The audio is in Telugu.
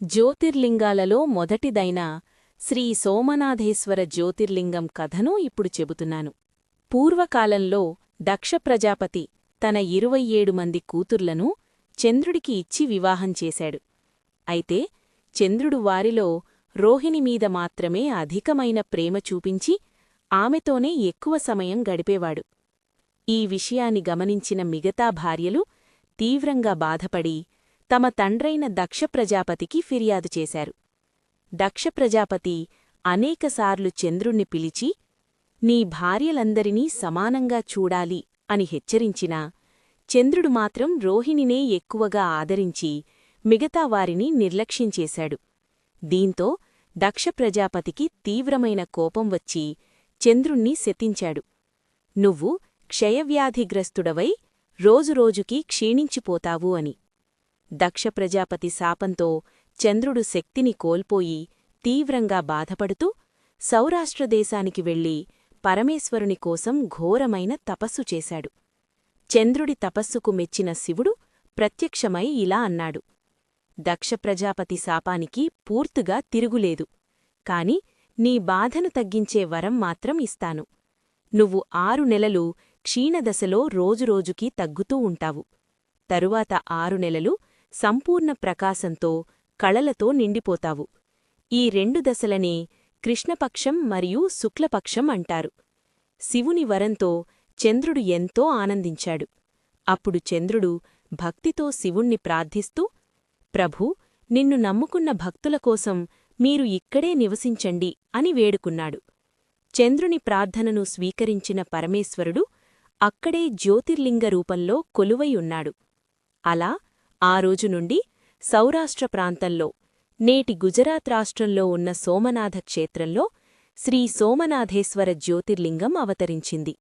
జ్యోతిర్లింగాలలో మొదటిదైన శ్రీ సోమనాథేశ్వర జ్యోతిర్లింగం కథను ఇప్పుడు చెబుతున్నాను. పూర్వకాలంలో దక్ష ప్రజాపతి తన 27 మంది కూతుర్లను చంద్రుడికి ఇచ్చి వివాహం చేశాడు. అయితే చంద్రుడు వారిలో రోహిణిమీద మాత్రమే అధికమైన ప్రేమ చూపించి ఆమెతోనే ఎక్కువ సమయం గడిపేవాడు. ఈ విషయాన్ని గమనించిన మిగతా భార్యలు తీవ్రంగా బాధపడి తమ తండ్రైన దక్ష ప్రజాపతికి ఫిర్యాదు చేశారు. దక్ష ప్రజాపతి అనేకసార్లు చంద్రుణ్ణి పిలిచి, నీ భార్యలందరినీ సమానంగా చూడాలి అని హెచ్చరించినా చంద్రుడు మాత్రం రోహిణినే ఎక్కువగా ఆదరించి మిగతా వారిని నిర్లక్ష్యంచేశాడు. దీంతో దక్ష ప్రజాపతికి తీవ్రమైన కోపం వచ్చి చంద్రుణ్ణి శపించాడు. నువ్వు క్షయవ్యాధిగ్రస్తుడవై రోజురోజుకీ క్షీణించిపోతావు అని. దక్ష ప్రజాపతి శాపంతో చంద్రుడు శక్తిని కోల్పోయి తీవ్రంగా బాధపడుతూ సౌరాష్ట్రదేశానికి వెళ్లి పరమేశ్వరుని కోసం ఘోరమైన తపస్సు చేశాడు. చంద్రుడి తపస్సుకు మెచ్చిన శివుడు ప్రత్యక్షమై ఇలా అన్నాడు: దక్ష ప్రజాపతి శాపానికి పూర్తిగా తిరుగులేదు, కాని నీ బాధను తగ్గించే వరం మాత్రం ఇస్తాను. నువ్వు 6 నెలలు క్షీణదశలో రోజురోజుకీ తగ్గుతూ ఉంటావు. తరువాత 6 నెలలు సంపూర్ణ ప్రకాశంతో కళలతో నిండిపోతావు. ఈ 2 దశలనే కృష్ణపక్షం మరియు శుక్లపక్షం అంటారు. శివుని వరంతో చంద్రుడు ఎంతో ఆనందించాడు. అప్పుడు చంద్రుడు భక్తితో శివుణ్ణి ప్రార్థిస్తూ, ప్రభూ, నిన్ను నమ్ముకున్న భక్తుల కోసం మీరు ఇక్కడే నివసించండి అని వేడుకున్నాడు. చంద్రుని ప్రార్థనను స్వీకరించిన పరమేశ్వరుడు అక్కడే జ్యోతిర్లింగ రూపంలో కొలువై ఉన్నాడు. అలా ఆ రోజు నుండి సౌరాష్ట్ర ప్రాంతంలో, నేటి గుజరాత్ రాష్ట్రంలో ఉన్న సోమనాథ క్షేత్రంలో శ్రీ సోమనాథేశ్వర జ్యోతిర్లింగం అవతరించింది.